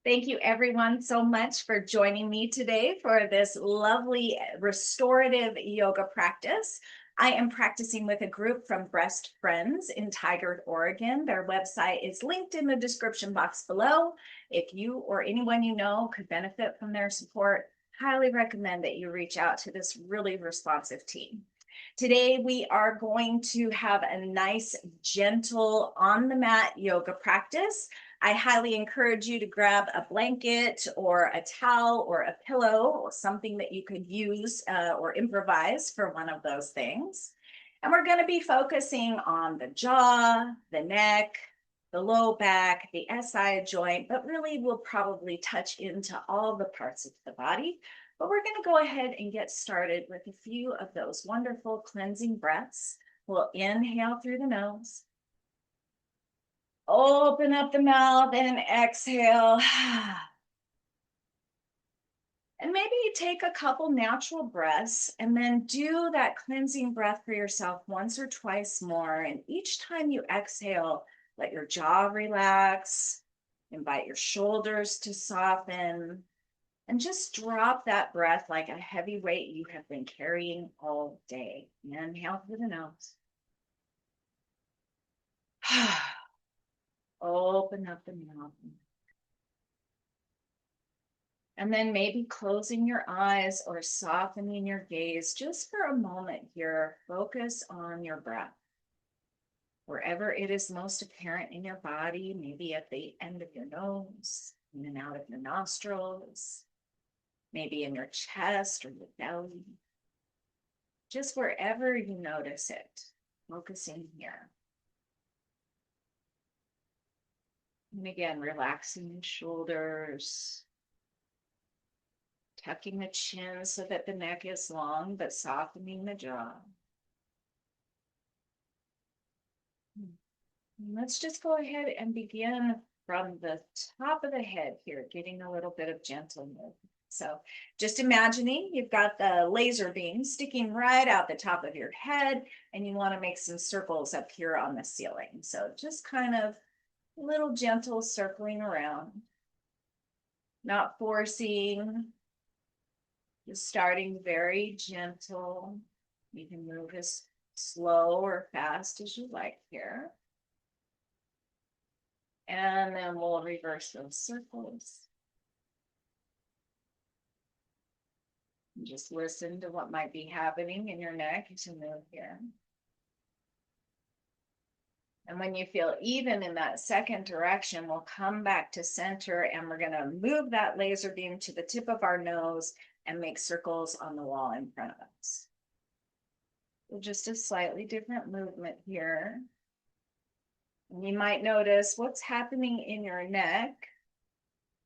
Thank you everyone so much for joining me today for this lovely restorative yoga practice. I am practicing with a group from Breastfriends in Tigard, Oregon. Their website is linked in the description box below. If you or anyone you know could benefit from their support, highly recommend that you reach out to this really responsive team. Today, we are going to have a nice, gentle, on the mat yoga practice. I highly encourage you to grab a blanket or a towel or a pillow or something that you could use or improvise for one of those things. And we're going to be focusing on the jaw, the neck, the low back, the SI joint, but really we'll probably touch into all the parts of the body. But we're going to go ahead and get started with a few of those wonderful cleansing breaths. We'll inhale through the nose. Open up the mouth and exhale. And maybe you take a couple natural breaths and then do that cleansing breath for yourself once or twice more. And each time you exhale, let your jaw relax, invite your shoulders to soften, and just drop that breath like a heavy weight you have been carrying all day. Inhale through the nose. Open up the mouth. And then maybe closing your eyes or softening your gaze just for a moment here. Focus on your breath. Wherever it is most apparent in your body, maybe at the end of your nose, in and out of your nostrils, maybe in your chest or your belly. Just wherever you notice it, focusing here. And again, relaxing the shoulders, tucking the chin so that the neck is long, but softening the jaw. Let's just go ahead and begin from the top of the head here, getting a little bit of gentle movement. So just imagining you've got the laser beam sticking right out the top of your head, and you want to make some circles up here on the ceiling. So just kind of little gentle circling around, not forcing, just starting very gentle. You can move as slow or fast as you like here. And then we'll reverse those circles. And just listen to what might be happening in your neck as you move here. And when you feel even in that second direction, we'll come back to center and we're going to move that laser beam to the tip of our nose and make circles on the wall in front of us. So just a slightly different movement here. And you might notice what's happening in your neck,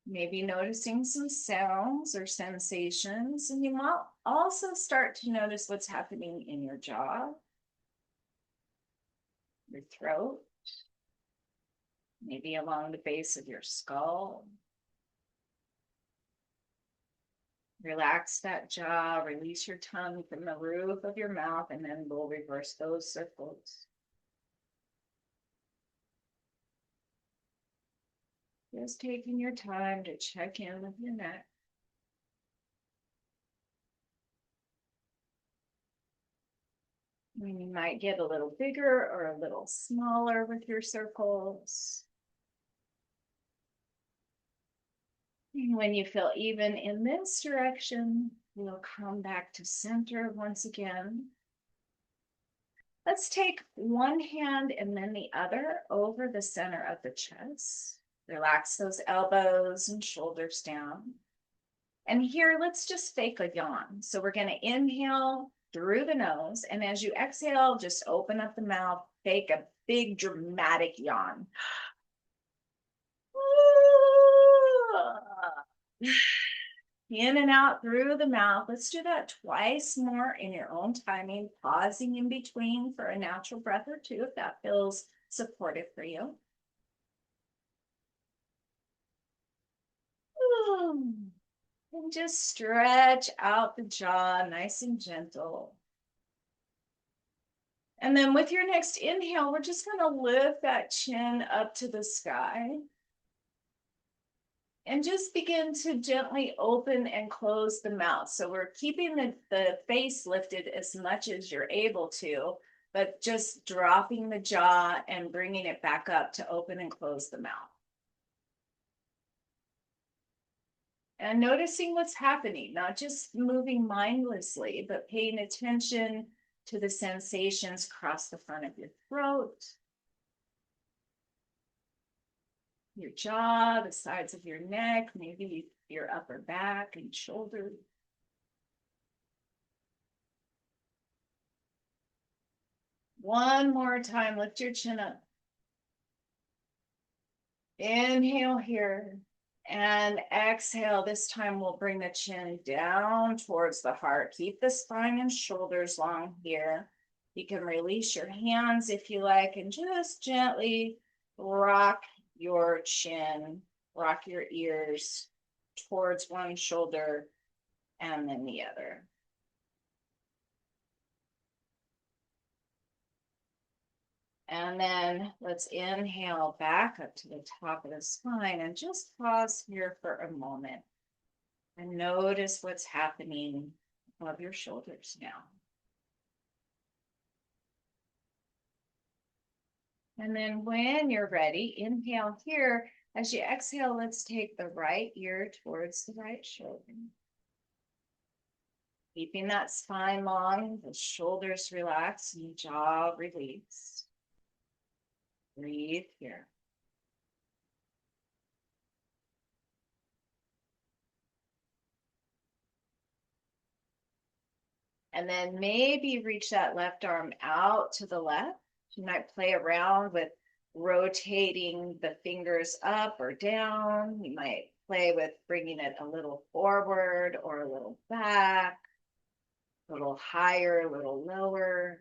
maybe noticing some sounds or sensations. And you might also start to notice what's happening in your jaw, your throat, maybe along the base of your skull. Relax that jaw, release your tongue from the roof of your mouth, and then we'll reverse those circles. Just taking your time to check in with your neck. You might get a little bigger or a little smaller with your circles. And when you feel even in this direction, we'll come back to center once again. Let's take one hand and then the other over the center of the chest. Relax those elbows and shoulders down. And here, let's just fake a yawn. So we're going to inhale through the nose. And as you exhale, just open up the mouth, fake a big dramatic yawn. In and out through the mouth. Let's do that twice more in your own timing, pausing in between for a natural breath or two if that feels supportive for you. And just stretch out the jaw, nice and gentle. And then with your next inhale, we're just going to lift that chin up to the sky. And just begin to gently open and close the mouth. So we're keeping the face lifted as much as you're able to, but just dropping the jaw and bringing it back up to open and close the mouth. And noticing what's happening, not just moving mindlessly, but paying attention to the sensations across the front of your throat, your jaw, the sides of your neck, maybe your upper back and shoulder. One more time, lift your chin up. Inhale here and exhale. This time we'll bring the chin down towards the heart. Keep the spine and shoulders long here. You can release your hands if you like and just gently rock your chin, rock your ears towards one shoulder and then the other. And then let's inhale back up to the top of the spine and just pause here for a moment and notice what's happening above your shoulders now. And then when you're ready, inhale here. As you exhale, let's take the right ear towards the right shoulder. Keeping that spine long, the shoulders relaxed and jaw released. Breathe here. And then maybe reach that left arm out to the left. You might play around with rotating the fingers up or down. You might play with bringing it a little forward or a little back, a little higher, a little lower.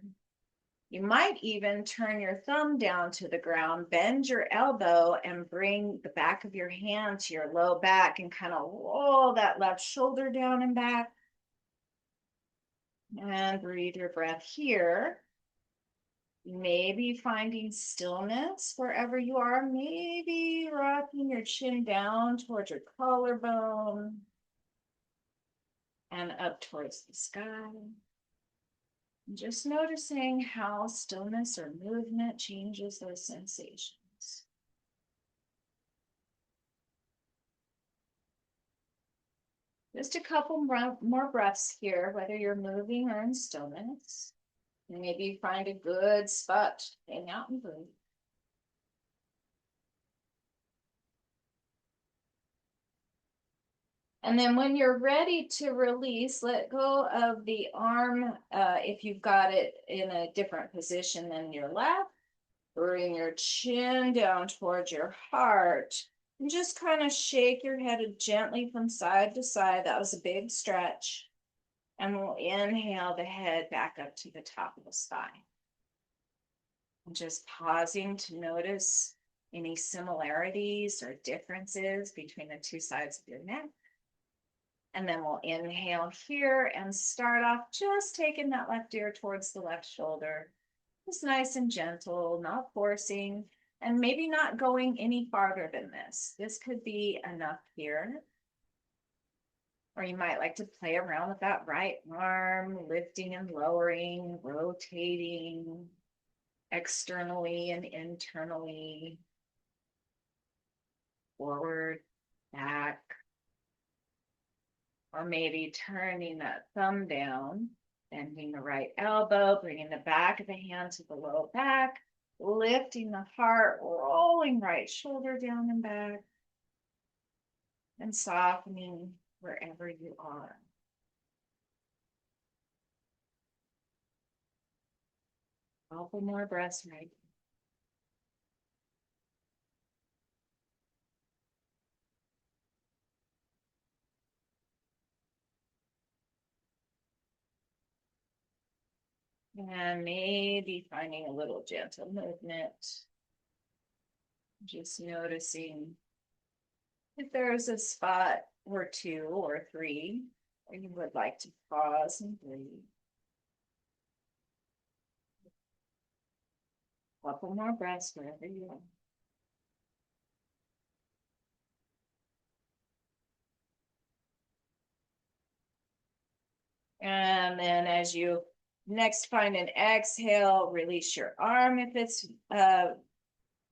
You might even turn your thumb down to the ground, bend your elbow, and bring the back of your hand to your low back and kind of roll that left shoulder down and back. And breathe your breath here. Maybe finding stillness wherever you are. Maybe rocking your chin down towards your collarbone and up towards the sky. Just noticing how stillness or movement changes those sensations. Just a couple more breaths here, whether you're moving or in stillness. And maybe find a good spot to hang out and breathe. And then when you're ready to release, let go of the arm if you've got it in a different position than your left. Bring your chin down towards your heart. And just kind of shake your head gently from side to side. That was a big stretch. And we'll inhale the head back up to the top of the spine. And just pausing to notice any similarities or differences between the two sides of your neck. And then we'll inhale here and start off just taking that left ear towards the left shoulder. Just nice and gentle, not forcing, and maybe not going any farther than this. This could be enough here. Or you might like to play around with that right arm, lifting and lowering, rotating externally and internally, forward, back. Or maybe turning that thumb down, bending the right elbow, bringing the back of the hand to the low back, lifting the heart, rolling right shoulder down and back, and softening wherever you are. A couple more breaths right. And maybe finding a little gentle movement. Just noticing if there's a spot or two or three where you would like to pause and breathe. A couple more breaths wherever you are. And then as you next find an exhale, release your arm if it's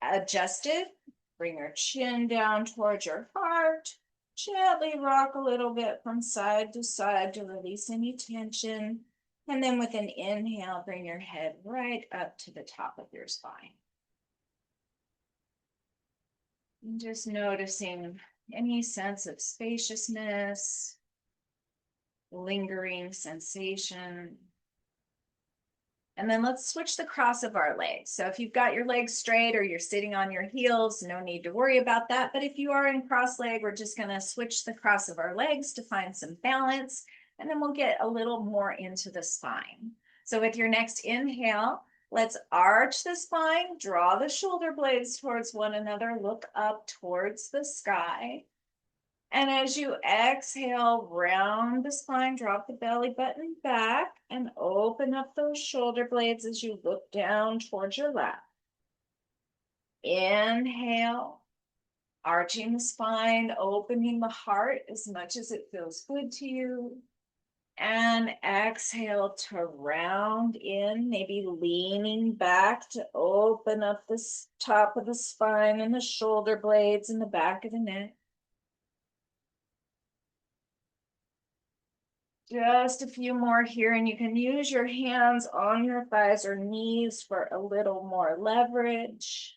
adjusted. Bring your chin down towards your heart. Gently rock a little bit from side to side to release any tension. And then with an inhale, bring your head right up to the top of your spine. And just noticing any sense of spaciousness, lingering sensation. And then let's switch the cross of our legs. So if you've got your legs straight or you're sitting on your heels, no need to worry about that. But if you are in cross leg, we're just going to switch the cross of our legs to find some balance. And then we'll get a little more into the spine. So with your next inhale, let's arch the spine, draw the shoulder blades towards one another, look up towards the sky. And as you exhale, round the spine, drop the belly button back and open up those shoulder blades as you look down towards your lap. Inhale, arching the spine, opening the heart as much as it feels good to you. And exhale to round in, maybe leaning back to open up the top of the spine and the shoulder blades and the back of the neck. Just a few more here, and you can use your hands on your thighs or knees for a little more leverage.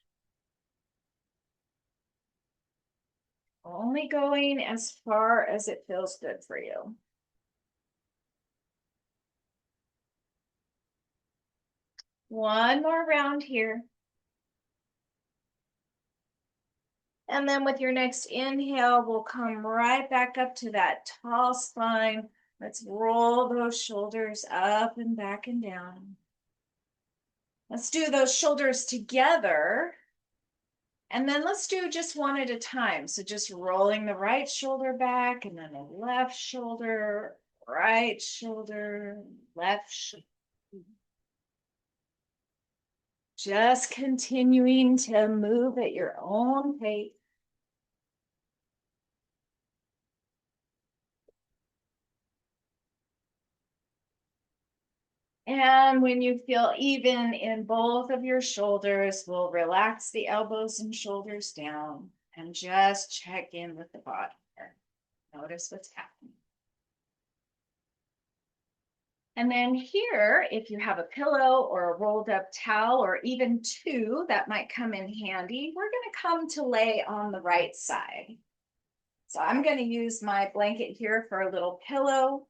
Only going as far as it feels good for you. One more round here. And then with your next inhale, we'll come right back up to that tall spine. Let's roll those shoulders up and back and down. Let's do those shoulders together. And then let's do just one at a time. So just rolling the right shoulder back and then the left shoulder, right shoulder, left shoulder. Just continuing to move at your own pace. And when you feel even in both of your shoulders, we'll relax the elbows and shoulders down and just check in with the body here. Notice what's happening. And then here, if you have a pillow or a rolled up towel or even two, that might come in handy. We're going to come to lay on the right side. So I'm going to use my blanket here for a little pillow.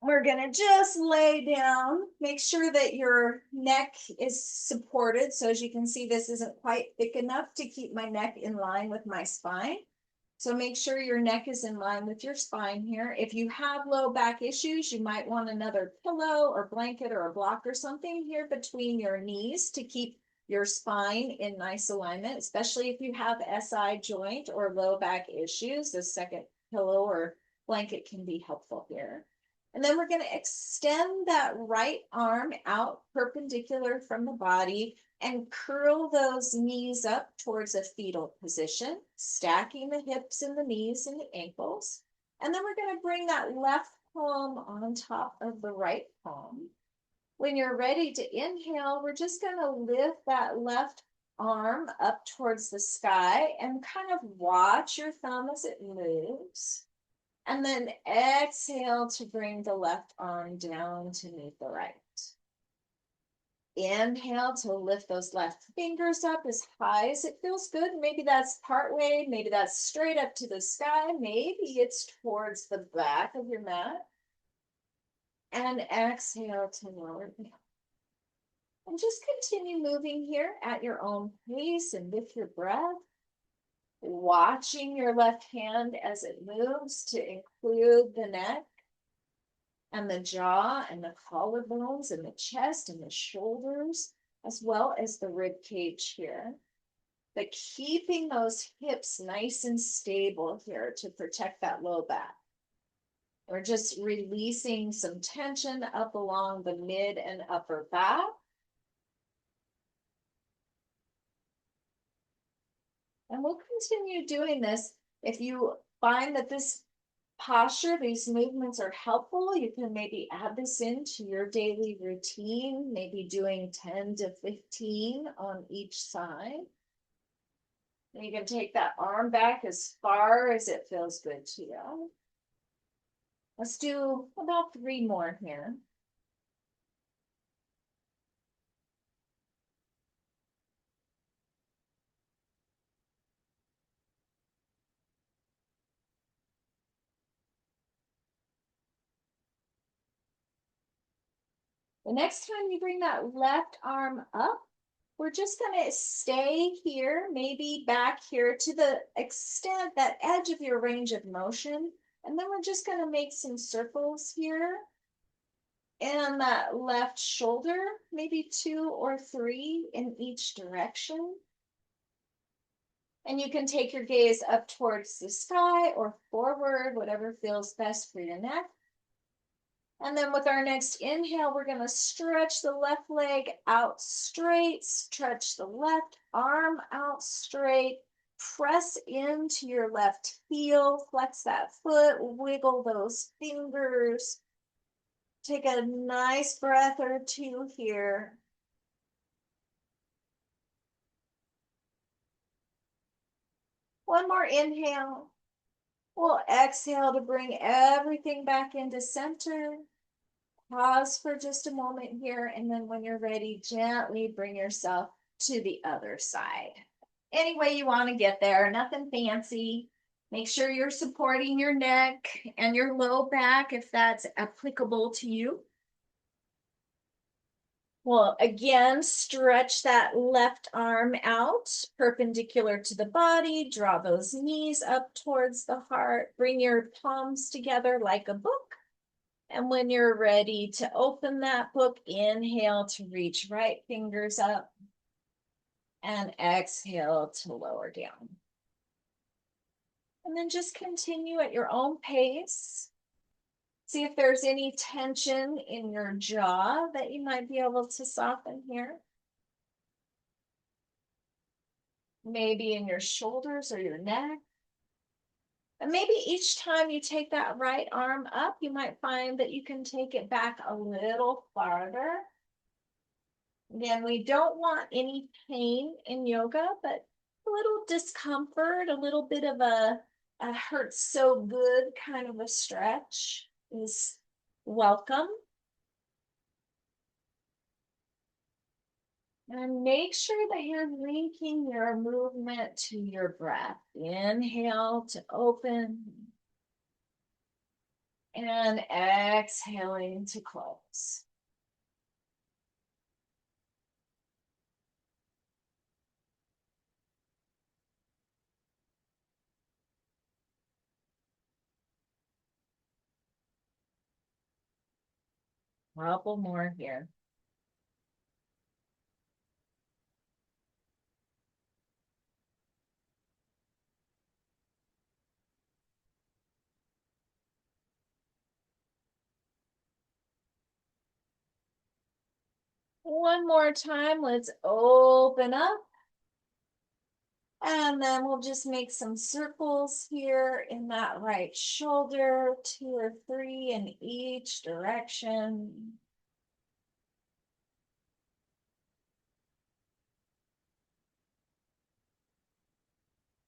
We're going to just lay down, make sure that your neck is supported. So as you can see, this isn't quite thick enough to keep my neck in line with my spine. So make sure your neck is in line with your spine here. If you have low back issues, you might want another pillow or blanket or a block or something here between your knees to keep your spine in nice alignment, especially if you have SI joint or low back issues. The second pillow or blanket can be helpful here. And then we're going to extend that right arm out perpendicular from the body and curl those knees up towards a fetal position, stacking the hips and the knees and the ankles. And then we're going to bring that left palm on top of the right palm. When you're ready to inhale, we're just going to lift that left arm up towards the sky and kind of watch your thumb as it moves. And then exhale to bring the left arm down to meet the right. Inhale to lift those left fingers up as high as it feels good. Maybe that's partway, maybe that's straight up to the sky, maybe it's towards the back of your mat. And exhale to lower down. And just continue moving here at your own pace and with your breath. Watching your left hand as it moves to include the neck and the jaw and the collarbones and the chest and the shoulders, as well as the rib cage here. But keeping those hips nice and stable here to protect that low back. We're just releasing some tension up along the mid and upper back. And we'll continue doing this. If you find that this posture, these movements are helpful. You can maybe add this into your daily routine, maybe doing 10 to 15 on each side. And you can take that arm back as far as it feels good to you. Let's do about 3 more here. The next time you bring that left arm up, we're just going to stay here, maybe back here to the extent, that edge of your range of motion. And then we're just going to make some circles here in that left shoulder, maybe 2 or 3 in each direction. And you can take your gaze up towards the sky or forward, whatever feels best for your neck. And then with our next inhale, we're going to stretch the left leg out straight, stretch the left arm out straight, press into your left heel, flex that foot, wiggle those fingers. Take a nice breath or 2 here. One more inhale. We'll exhale to bring everything back into center. Pause for just a moment here, and then when you're ready, gently bring yourself to the other side. Any way you want to get there, nothing fancy. Make sure you're supporting your neck and your low back if that's applicable to you. Well, again, stretch that left arm out, perpendicular to the body. Draw those knees up towards the heart. Bring your palms together like a book. And when you're ready to open that book, inhale to reach right fingers up and exhale to lower down. And then just continue at your own pace. See if there's any tension in your jaw that you might be able to soften here. Maybe in your shoulders or your neck. And maybe each time you take that right arm up, you might find that you can take it back a little farther. Again, we don't want any pain in yoga, but a little discomfort, a little bit of a hurts so good kind of a stretch is welcome. And make sure that you're linking your movement to your breath. Inhale to open. And exhaling to close. Couple more here. One more time, let's open up. And then we'll just make some circles here in that right shoulder, 2 or 3 in each direction.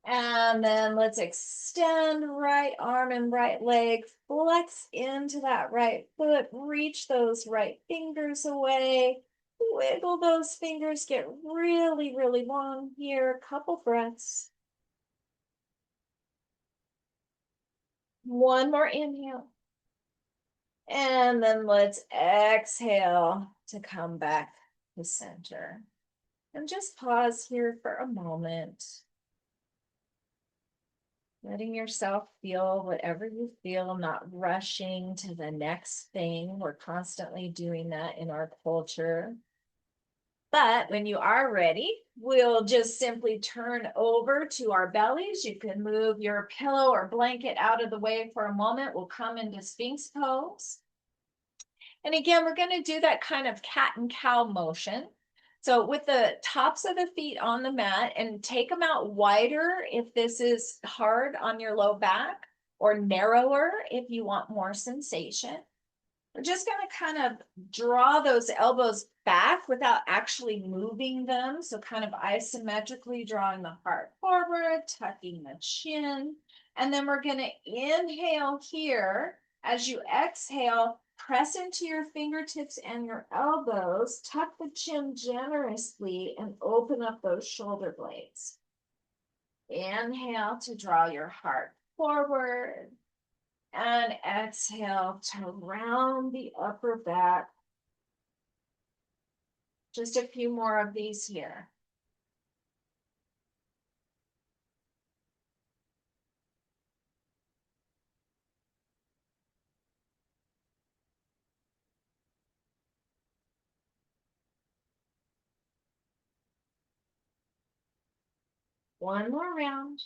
And then let's extend right arm and right leg, flex into that right foot, reach those right fingers away, wiggle those fingers, get really, really long here. Couple breaths. One more inhale. And then let's exhale to come back to center. And just pause here for a moment. Letting yourself feel whatever you feel, not rushing to the next thing. We're constantly doing that in our culture. But when you are ready, we'll just simply turn over to our bellies. You can move your pillow or blanket out of the way for a moment. We'll come into Sphinx pose. And again, we're going to do that kind of cat and cow motion. So with the tops of the feet on the mat, and take them out wider if this is hard on your low back. or narrower if you want more sensation. We're just going to kind of draw those elbows back without actually moving them. So kind of isometrically drawing the heart forward, tucking the chin. And then we're going to inhale here. As you exhale, press into your fingertips and your elbows, tuck the chin generously, and open up those shoulder blades. Inhale to draw your heart forward. And exhale to round the upper back. Just a few more of these here. One more round.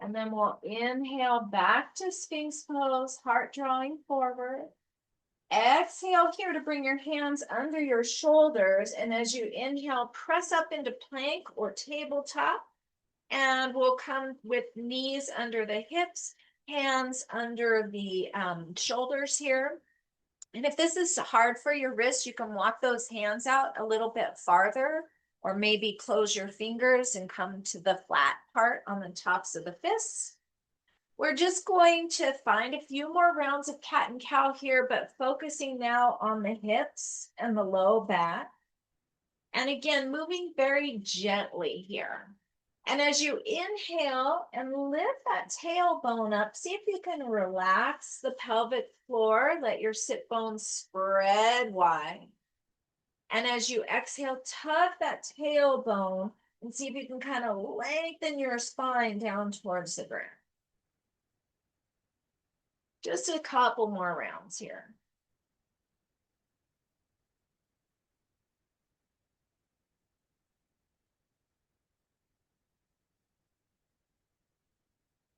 And then we'll inhale back to Sphinx pose, heart drawing forward. Exhale here to bring your hands under your shoulders. And as you inhale, press up into plank or tabletop. And we'll come with knees under the hips, hands under the shoulders here. And if this is hard for your wrists, you can walk those hands out a little bit farther, or maybe close your fingers and come to the flat part on the tops of the fists. We're just going to find a few more rounds of cat and cow here, but focusing now on the hips and the low back. And again, moving very gently here. And as you inhale and lift that tailbone up, see if you can relax the pelvic floor. Let your sit bones spread wide. And as you exhale, tuck that tailbone and see if you can kind of lengthen your spine down towards the ground. Just a couple more rounds here.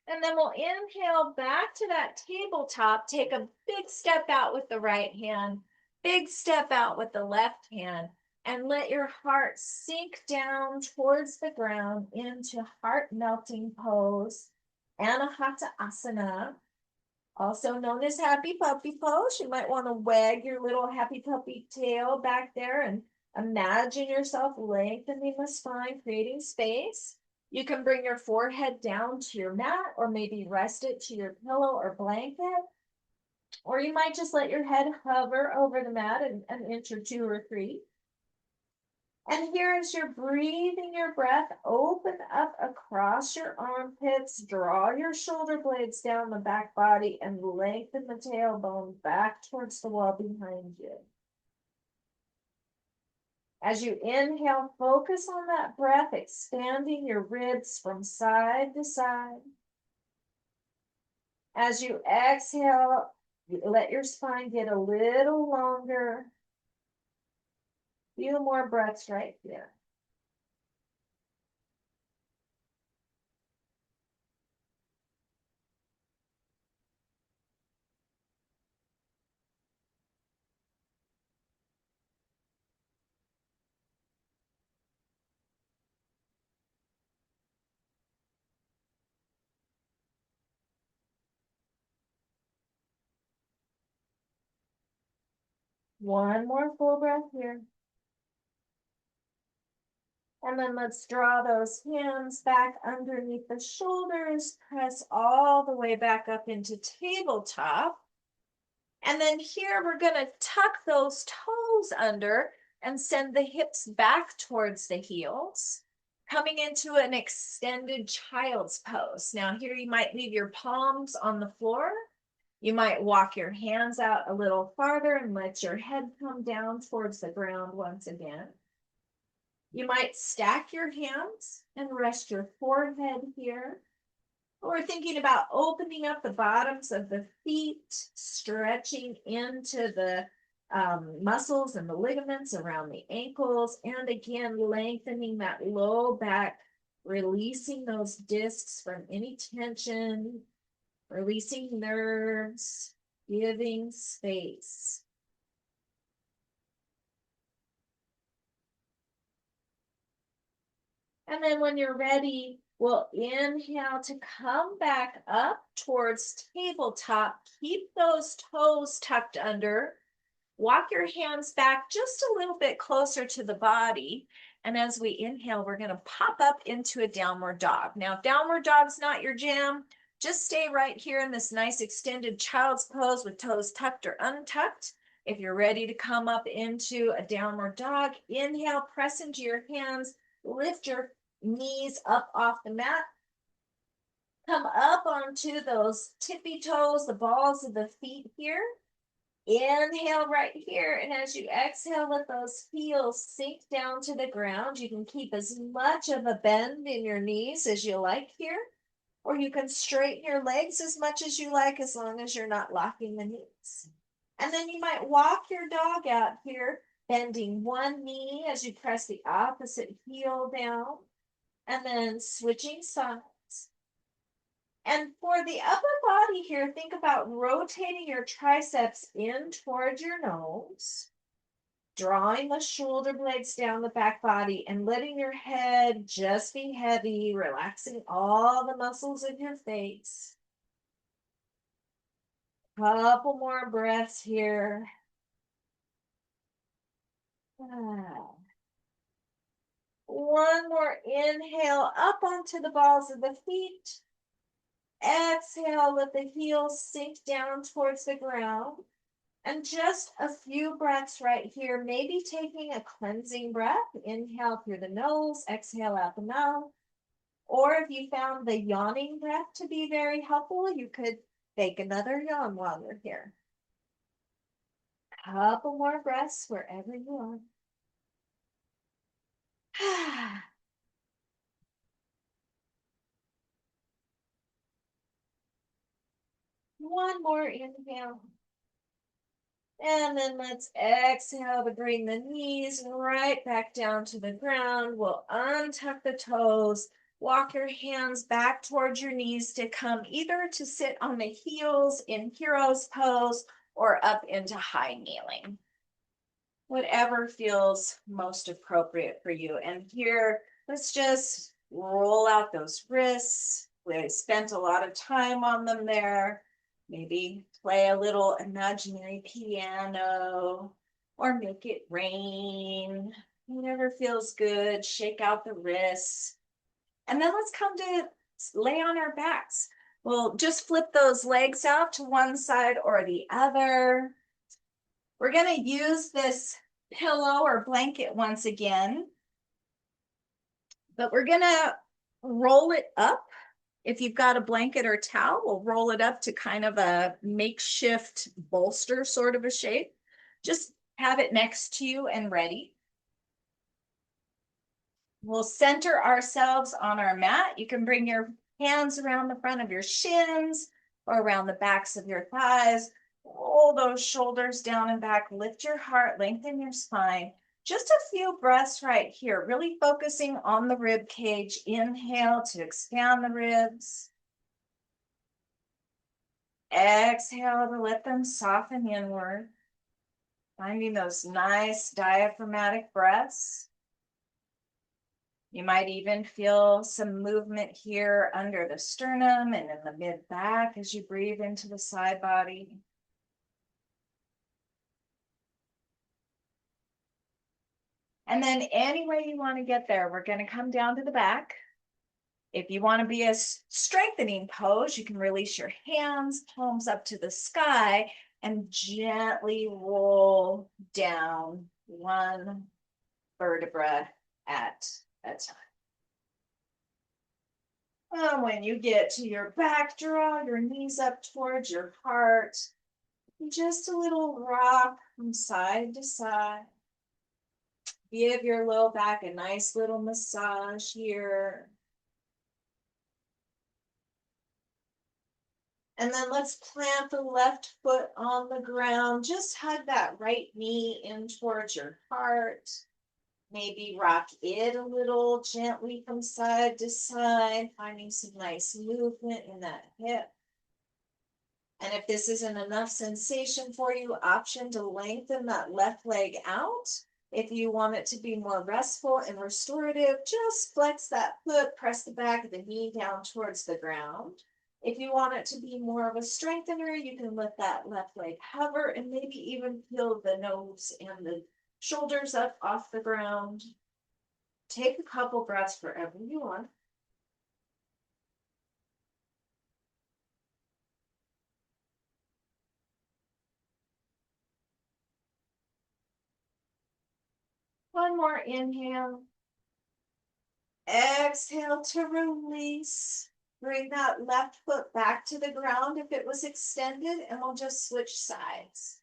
And then we'll inhale back to that tabletop. Take a big step out with the right hand, big step out with the left hand, and let your heart sink down towards the ground into heart melting pose, Anahata Asana, also known as happy puppy pose. You might want to wag your little happy puppy tail back there and imagine yourself lengthening the spine, creating space. You can bring your forehead down to your mat, or maybe rest it to your pillow or blanket. Or you might just let your head hover over the mat an inch or two or three. And here, as you're breathing your breath, open up across your armpits, draw your shoulder blades down the back body, and lengthen the tailbone back towards the wall behind you. As you inhale, focus on that breath, expanding your ribs from side to side. As you exhale, let your spine get a little longer. Few more breaths right here. One more full breath here. And then let's draw those hands back underneath the shoulders, press all the way back up into tabletop. And then here we're going to tuck those toes under and send the hips back towards the heels, coming into an extended child's pose. Now here you might leave your palms on the floor. You might walk your hands out a little farther and let your head come down towards the ground once again. You might stack your hands and rest your forehead here. We're thinking about opening up the bottoms of the feet, stretching into the muscles and the ligaments around the ankles, and again, lengthening that low back, releasing those discs from any tension, releasing nerves, giving space. And then when you're ready, we'll inhale to come back up towards tabletop. Keep those toes tucked under. Walk your hands back just a little bit closer to the body. And as we inhale, we're going to pop up into a downward dog. Now, if downward dog's not your jam, just stay right here in this nice extended child's pose with toes tucked or untucked. If you're ready to come up into a downward dog, inhale, press into your hands, lift your knees up off the mat. Come up onto those tippy toes, the balls of the feet here. Inhale right here, and as you exhale, let those heels sink down to the ground. You can keep as much of a bend in your knees as you like here, or you can straighten your legs as much as you like, as long as you're not locking the knees. And then you might walk your dog out here, bending one knee as you press the opposite heel down, and then switching sides. And for the upper body here, think about rotating your triceps in towards your nose, drawing the shoulder blades down the back body, and letting your head just be heavy, relaxing all the muscles of your face. Couple more breaths here. One more inhale up onto the balls of the feet. Exhale, let the heels sink down towards the ground. And just a few breaths right here, maybe taking a cleansing breath. Inhale through the nose, exhale out the mouth. Or if you found the yawning breath to be very helpful, you could take another yawn while you're here. Couple more breaths wherever you are. One more inhale. And then let's exhale to bring the knees right back down to the ground. We'll untuck the toes. Walk your hands back towards your knees to come either to sit on the heels in hero's pose or up into high kneeling. Whatever feels most appropriate for you. And here, let's just roll out those wrists. We spent a lot of time on them there. Maybe play a little imaginary piano or make it rain. Whatever feels good. Shake out the wrists. And then let's come to lay on our backs. We'll just flip those legs out to one side or the other. We're going to use this pillow or blanket once again, but we're going to roll it up. If you've got a blanket or towel, we'll roll it up to kind of a makeshift bolster sort of a shape. Just have it next to you and ready. We'll center ourselves on our mat. You can bring your hands around the front of your shins or around the backs of your thighs. Roll those shoulders down and back. Lift your heart, lengthen your spine. Just a few breaths right here, really focusing on the rib cage. Inhale to expand the ribs. Exhale to let them soften inward. Finding those nice diaphragmatic breaths. You might even feel some movement here under the sternum and in the mid-back as you breathe into the side body. And then any way you want to get there, we're going to come down to the back. If you want to be a strengthening pose, you can release your hands, palms up to the sky, and gently roll down one vertebra at a time. And when you get to your back, draw your knees up towards your heart. Just a little rock from side to side. Give your low back a nice little massage here. And then let's plant the left foot on the ground. Just hug that right knee in towards your heart. Maybe rock it a little gently from side to side, finding some nice movement in that hip. And if this isn't enough sensation for you, option to lengthen that left leg out If you want it to be more restful and restorative, just flex that foot, press the back of the knee down towards the ground. If you want it to be more of a strengthener, you can let that left leg hover and maybe even peel the nose and the shoulders up off the ground. Take a couple breaths wherever you want. One more inhale. Exhale to release. Bring that left foot back to the ground if it was extended, and we'll just switch sides.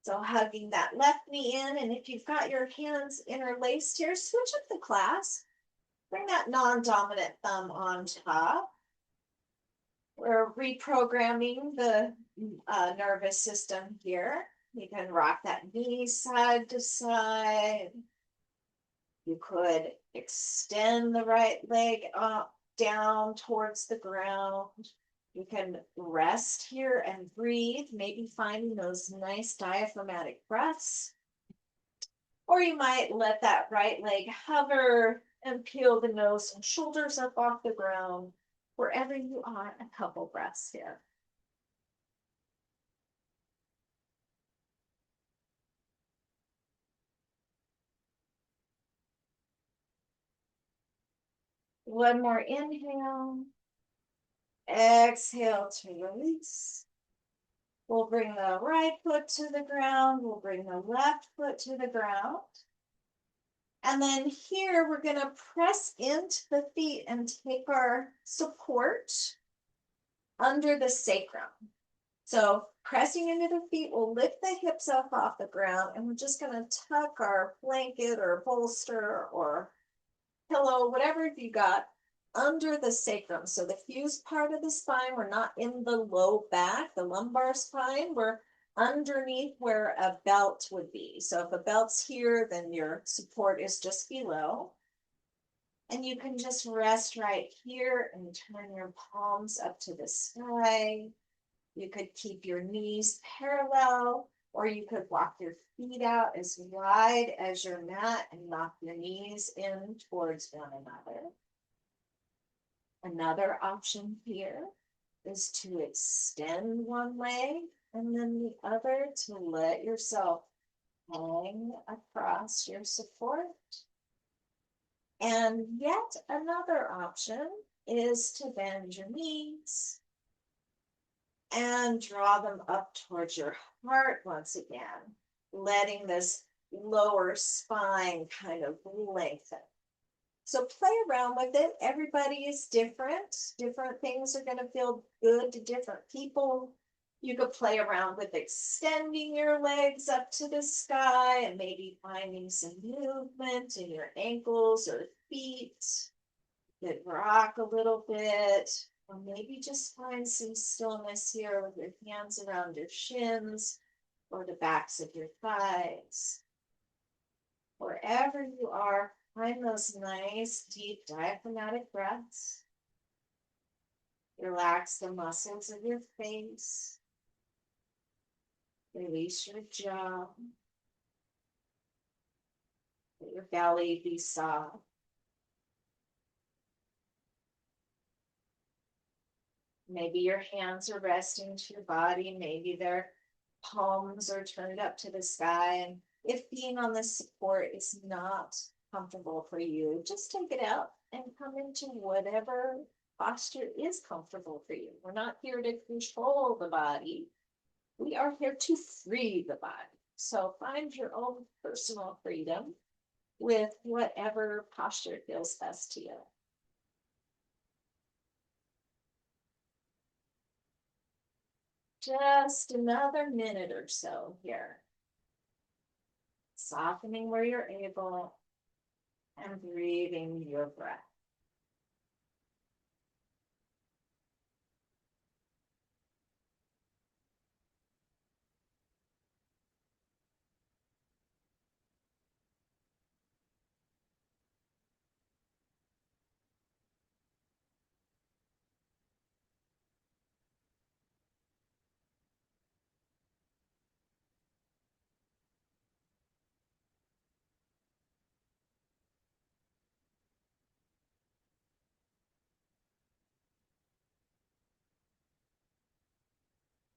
So hugging that left knee in, and if you've got your hands interlaced here, switch up the clasp. Bring that non-dominant thumb on top. We're reprogramming the nervous system here. You can rock that knee side to side. You could extend the right leg up, down towards the ground. You can rest here and breathe, maybe finding those nice diaphragmatic breaths. Or you might let that right leg hover and peel the nose and shoulders up off the ground. Wherever you are, a couple breaths here. One more inhale. Exhale to release. We'll bring the right foot to the ground. We'll bring the left foot to the ground. And then here we're going to press into the feet and take our support under the sacrum. So pressing into the feet will lift the hips up off the ground, and we're just going to tuck our blanket or bolster or pillow, whatever you got, under the sacrum. So the fused part of the spine, we're not in the low back, the lumbar spine, we're underneath where a belt would be. So if a belt's here, then your support is just below. And you can just rest right here and turn your palms up to the sky. You could keep your knees parallel, or you could walk your feet out as wide as your mat and knock your knees in towards one another. Another option here is to extend one leg and then the other to let yourself hang across your support. And yet another option is to bend your knees and draw them up towards your heart once again, letting this lower spine kind of lengthen. So play around with it. Everybody is different. Different things are going to feel good to different people. You could play around with extending your legs up to the sky and maybe finding some movement in your ankles or feet. You could rock a little bit, or maybe just find some stillness here with your hands around your shins or the backs of your thighs. Wherever you are, find those nice, deep diaphragmatic breaths. Relax the muscles of your face. Release your jaw. Let your belly be soft. Maybe your hands are resting to your body. Maybe their palms are turned up to the sky. And if being on this support is not comfortable for you, just take it out and come into whatever posture is comfortable for you. We're not here to control the body. We are here to free the body. So find your own personal freedom with whatever posture feels best to you. Just another minute or so here. Softening where you're able and breathing your breath.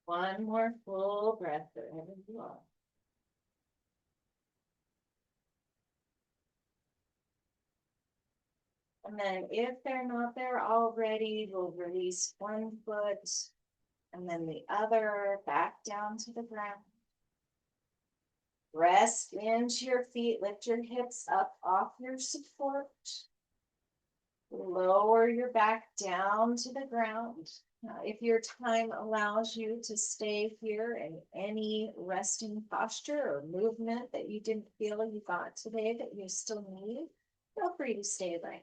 One more full breath wherever you are. And then if they're not there already, we'll release one foot and then the other back down to the ground. Rest into your feet, lift your hips up off your support. Lower your back down to the ground. Now, if your time allows you to stay here in any resting posture or movement that you didn't feel you got today that you still need, feel free to stay there.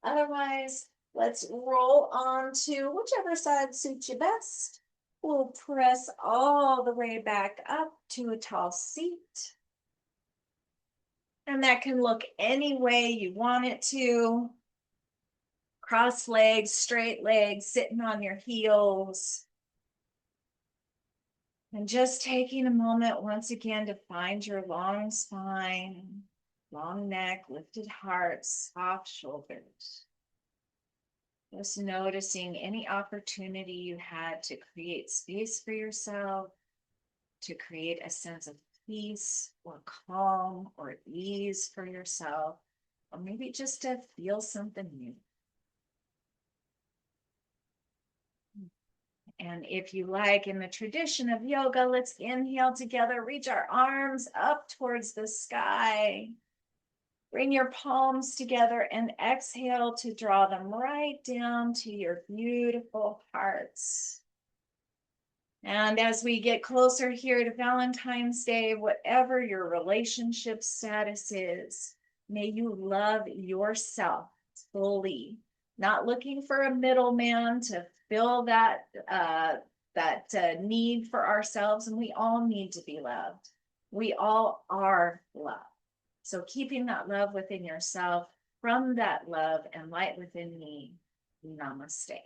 Otherwise, let's roll on to whichever side suits you best. We'll press all the way back up to a tall seat. And that can look any way you want it to. Cross legs, straight legs, sitting on your heels. And just taking a moment once again to find your long spine, long neck, lifted heart, soft shoulders. Just noticing any opportunity you had to create space for yourself, to create a sense of peace or calm or ease for yourself, or maybe just to feel something new. And if you like, in the tradition of yoga, let's inhale together, reach our arms up towards the sky. Bring your palms together and exhale to draw them right down to your beautiful hearts. And as we get closer here to Valentine's Day, whatever your relationship status is, may you love yourself fully, not looking for a middleman to fill that need for ourselves. And we all need to be loved. We all are loved. So keeping that love within yourself, from that love and light within me, namaste.